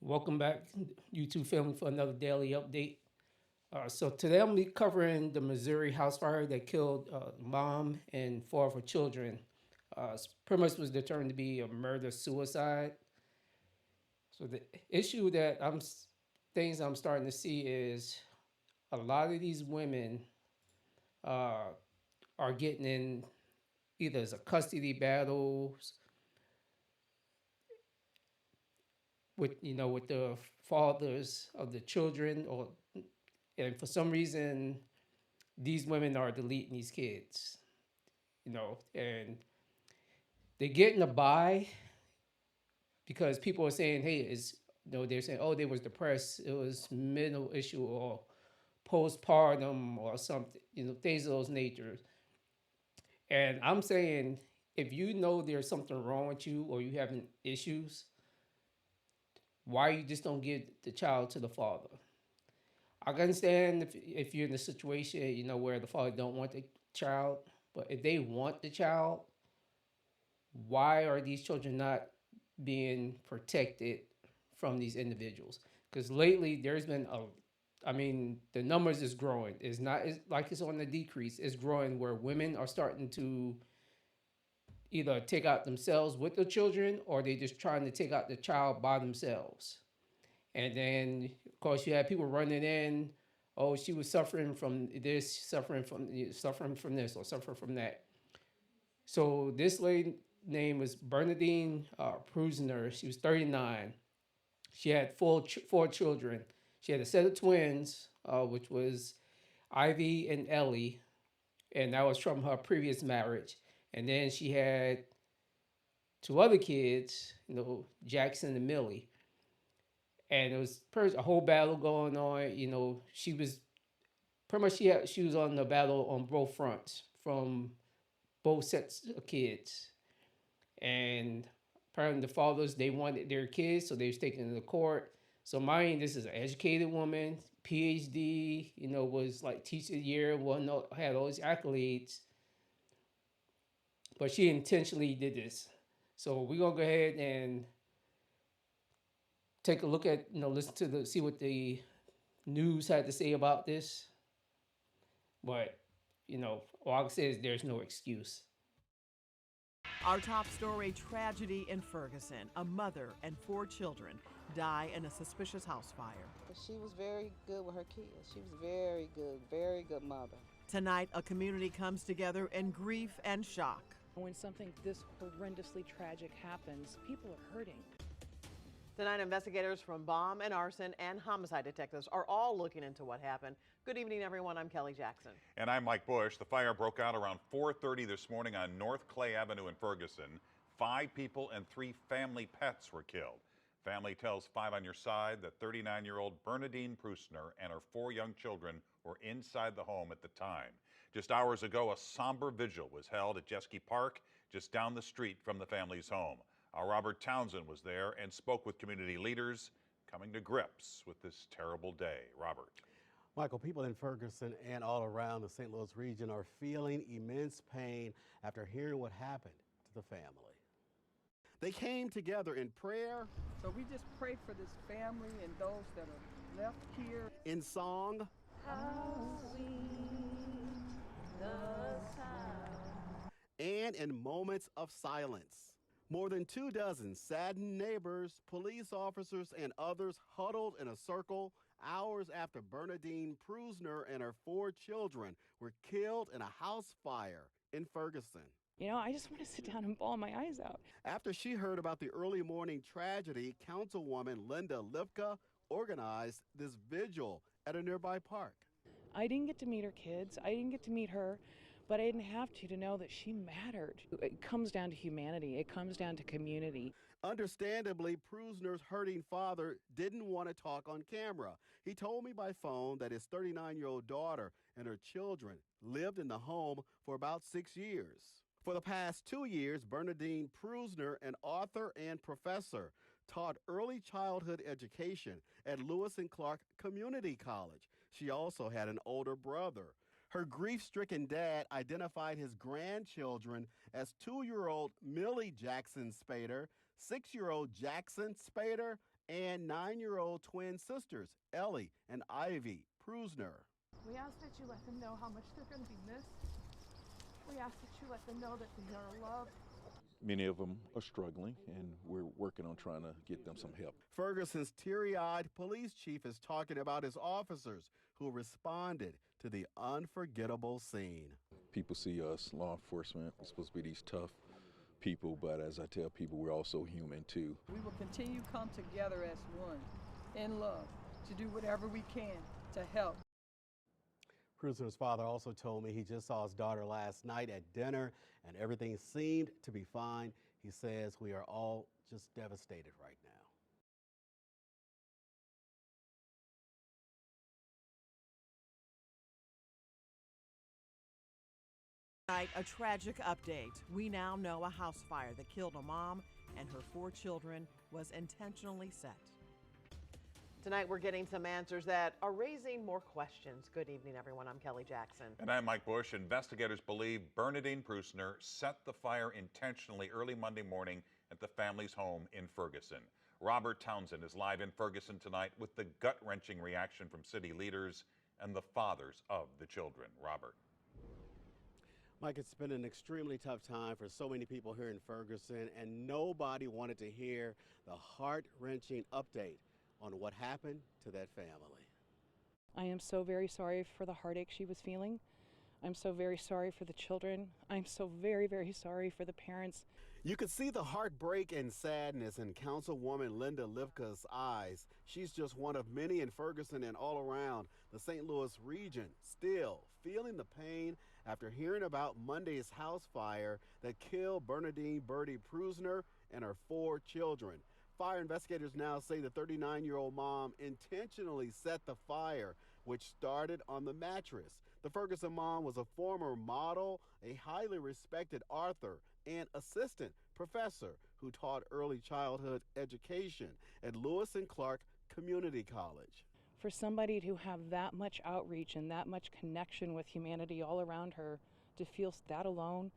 Welcome back, YouTube family, for another daily update. So today I'm gonna be covering the Missouri house fire that killed mom and four of her children. Pretty much was determined to be a murder suicide. So the issue that things I'm starting to see is a lot of these women uh, are getting in either as a custody battles with the fathers of the children, or and for some reason these women are deleting these kids, and they're getting a buy because people are saying, hey, they're saying, oh, they was depressed, it was mental issue or postpartum or something, things of those natures. And I'm saying, if you know there's something wrong with you or you having issues, why you just don't give the child to the father? I can understand if you're in a situation, where the father don't want the child, but if they want the child, why are these children not being protected from these individuals? Because lately there's been the numbers is growing. It's not like it's on the decrease. It's growing where women are starting to either take out themselves with the children or they just trying to take out the child by themselves. And then, of course, you have people running in. Oh, she was suffering from this, suffering from this, or suffering from that. So this lady name was Bernadine Prusner. She was 39. She had four children. She had a set of twins, which was Ivy and Ellie, and that was from her previous marriage. And then she had two other kids, Jackson and Millie. And it was a whole battle going on. She was pretty much she was on the battle on both fronts from both sets of kids. And apparently the fathers, they wanted their kids, so they was taken to court. So mind, this is an educated woman, PhD, was like teacher of the year, had all these accolades, but she intentionally did this. So we're gonna go ahead and take a look at, listen to see what the news had to say about this. But, all I can say is there's no excuse. Our top story: tragedy in Ferguson. A mother and four children die in a suspicious house fire. She was very good with her kids. She was very good mother. Tonight, a community comes together in grief and shock. When something this horrendously tragic happens, people are hurting. Tonight, investigators from bomb and arson and homicide detectives are all looking into what happened. Good evening, everyone. I'm Kelly Jackson. And I'm Mike Bush. The fire broke out around 4:30 this morning on North Clay Avenue in Ferguson. 5 people and 3 family pets were killed. Family tells 5 on Your Side that 39-year-old Bernadine Prusner and her 4 young children were inside the home at the time. Just hours ago, a somber vigil was held at Jeske Park, just down the street from the family's home. Our Robert Townsend was there and spoke with community leaders coming to grips with this terrible day. Robert. Michael, people in Ferguson and all around the St. Louis region are feeling immense pain after hearing what happened to the family. They came together in prayer. So we just pray for this family and those that are left here. In song. How sweet the sound. And in moments of silence. More than 24 saddened neighbors, police officers, and others huddled in a circle hours after Bernadine Prusner and her 4 children were killed in a house fire in Ferguson. I just want to sit down and bawl my eyes out. After she heard about the early morning tragedy, Councilwoman Linda Lipka organized this vigil at a nearby park. I didn't get to meet her kids. I didn't get to meet her, but I didn't have to know that she mattered. It comes down to humanity. It comes down to community. Understandably, Prusner's hurting father didn't want to talk on camera. He told me by phone that his 39-year-old daughter and her children lived in the home for about 6 years. For the past 2 years, Bernadine Prusner, an author and professor, taught early childhood education at Lewis and Clark Community College. She also had an older brother. Her grief-stricken dad identified his grandchildren as 2-year-old Millie Jackson Spader, 6-year-old Jackson Spader, and 9-year-old twin sisters, Ellie and Ivy Prusner. We ask that you let them know how much they're going to be missed. We ask that you let them know that they are loved. Many of them are struggling, and we're working on trying to get them some help. Ferguson's teary-eyed police chief is talking about his officers who responded to the unforgettable scene. People see us, law enforcement, we're supposed to be these tough people, but as I tell people, we're also human too. We will continue to come together as one in love to do whatever we can to help. Prusner's father also told me he just saw his daughter last night at dinner and everything seemed to be fine. He says we are all just devastated right now. Tonight, a tragic update. We now know a house fire that killed a mom and her 4 children was intentionally set. Tonight, we're getting some answers that are raising more questions. Good evening, everyone. I'm Kelly Jackson. And I'm Mike Bush. Investigators believe Bernadine Prusner set the fire intentionally early Monday morning at the family's home in Ferguson. Robert Townsend is live in Ferguson tonight with the gut-wrenching reaction from city leaders and the fathers of the children. Robert. Mike, it's been an extremely tough time for so many people here in Ferguson, and nobody wanted to hear the heart-wrenching update on what happened to that family. I am so very sorry for the heartache she was feeling. I'm so very sorry for the children. I'm so very, very sorry for the parents. You could see the heartbreak and sadness in Councilwoman Linda Livka's eyes. She's just one of many in Ferguson and all around the St. Louis region, still feeling the pain after hearing about Monday's house fire that killed Bernadine Birdie Prusner and her 4 children. Fire investigators now say the 39-year-old mom intentionally set the fire, which started on the mattress. The Ferguson mom was a former model, a highly respected author, and assistant professor who taught early childhood education at Lewis and Clark Community College. For somebody to have that much outreach and that much connection with humanity all around her, to feel that alone,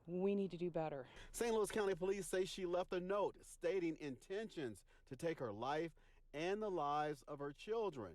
we need to do better. St. Louis County Police say she left a note stating intentions to take her life and the lives of her children.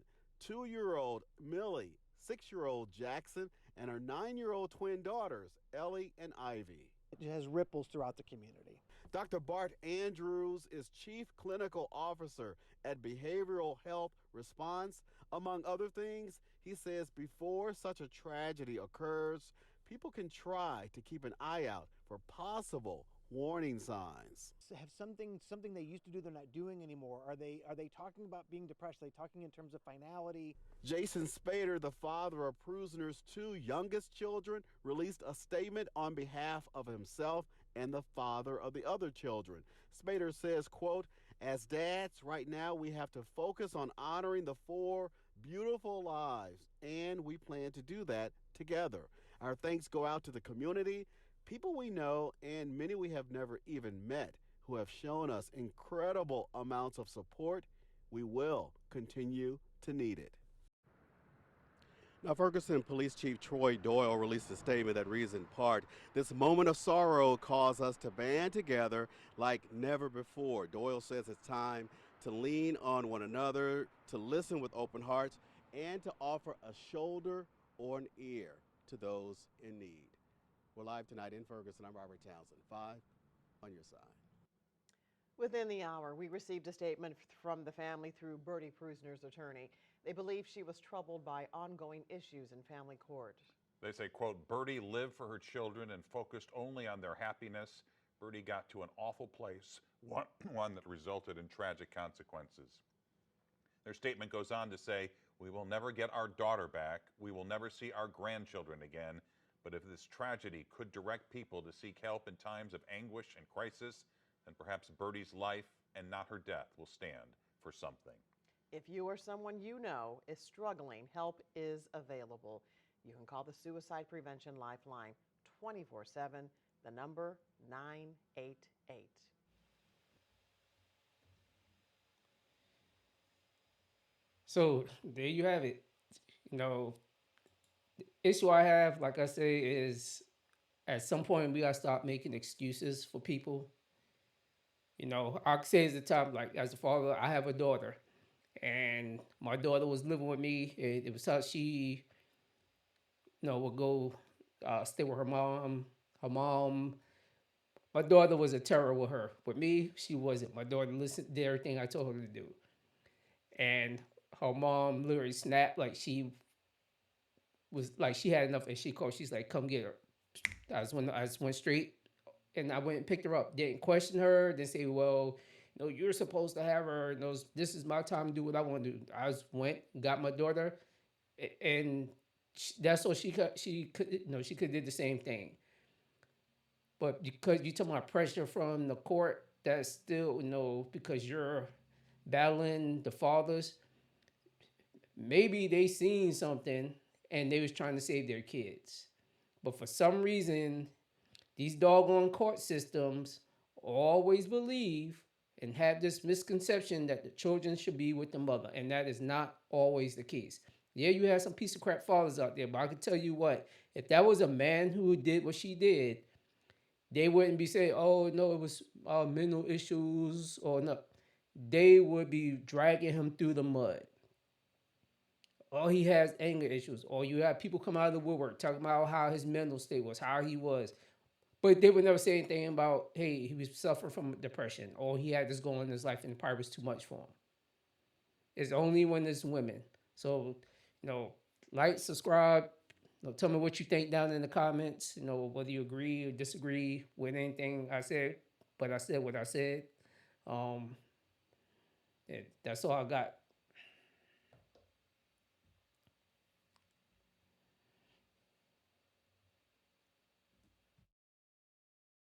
2-year-old Millie, 6-year-old Jackson, and her 9-year-old twin daughters, Ellie and Ivy. It has ripples throughout the community. Dr. Bart Andrews is Chief Clinical Officer at Behavioral Health Response. Among other things, he says before such a tragedy occurs, people can try to keep an eye out for possible warning signs. Have something they used to do they're not doing anymore? Are they talking about being depressed? Are they talking in terms of finality? Jason Spader, the father of Prusner's 2 youngest children, released a statement on behalf of himself and the father of the other children. Spader says, quote, "As dads, right now we have to focus on honoring the 4 beautiful lives, and we plan to do that together. Our thanks go out to the community, people we know, and many we have never even met who have shown us incredible amounts of support. We will continue to need it." Now, Ferguson Police Chief Troy Doyle released a statement that reads in part, "This moment of sorrow calls us to band together like never before." Doyle says it's time to lean on one another, to listen with open hearts, and to offer a shoulder or an ear to those in need. We're live tonight in Ferguson. I'm Robert Townsend. 5 on your side. Within the hour, we received a statement from the family through Birdie Prusner's attorney. They believe she was troubled by ongoing issues in family court. They say, quote, Birdie lived for her children and focused only on their happiness. Birdie got to an awful place, one that resulted in tragic consequences. Their statement goes on to say, we will never get our daughter back. We will never see our grandchildren again. But if this tragedy could direct people to seek help in times of anguish and crisis, then perhaps Birdie's life and not her death will stand for something. If you or someone you know is struggling, help is available. You can call the Suicide Prevention Lifeline 24/7, the number 988. So there you have it. You know, the issue I have, like I say, is at some point we gotta stop making excuses for people. You know, I could say at the time, like as a father, I have a daughter, and my daughter was living with me. It was how she, would go stay with her mom. Her mom, my daughter was a terror with her. With me, she wasn't. My daughter listened to everything I told her to do, and her mom literally snapped like she was like she had enough, and she called. She's like, "Come get her." I just went straight, and I went and picked her up. Didn't question her. Didn't say, "Well, no, you're supposed to have her." No, this is my time to do what I want to do. I just went, got my daughter, and that's what she could did the same thing. But because you talking about pressure from the court, that's still because you're battling the fathers. Maybe they seen something and they was trying to save their kids. But for some reason, these doggone court systems always believe and have this misconception that the children should be with the mother, and that is not always the case. Yeah, you have some piece of crap fathers out there, but I can tell you what, if that was a man who did what she did, they wouldn't be saying, "Oh no, it was mental issues," or no. They would be dragging him through the mud. Oh, he has anger issues. Or you have people come out of the woodwork talking about how his mental state was, how he was. But they would never say anything about, hey, he was suffering from depression, or he had this going in his life and it probably was too much for him. It's only when it's women. So, you know, like, subscribe, tell me what you think down in the comments, whether you agree or disagree with anything I said, but I said what I said. Um, that's all I got.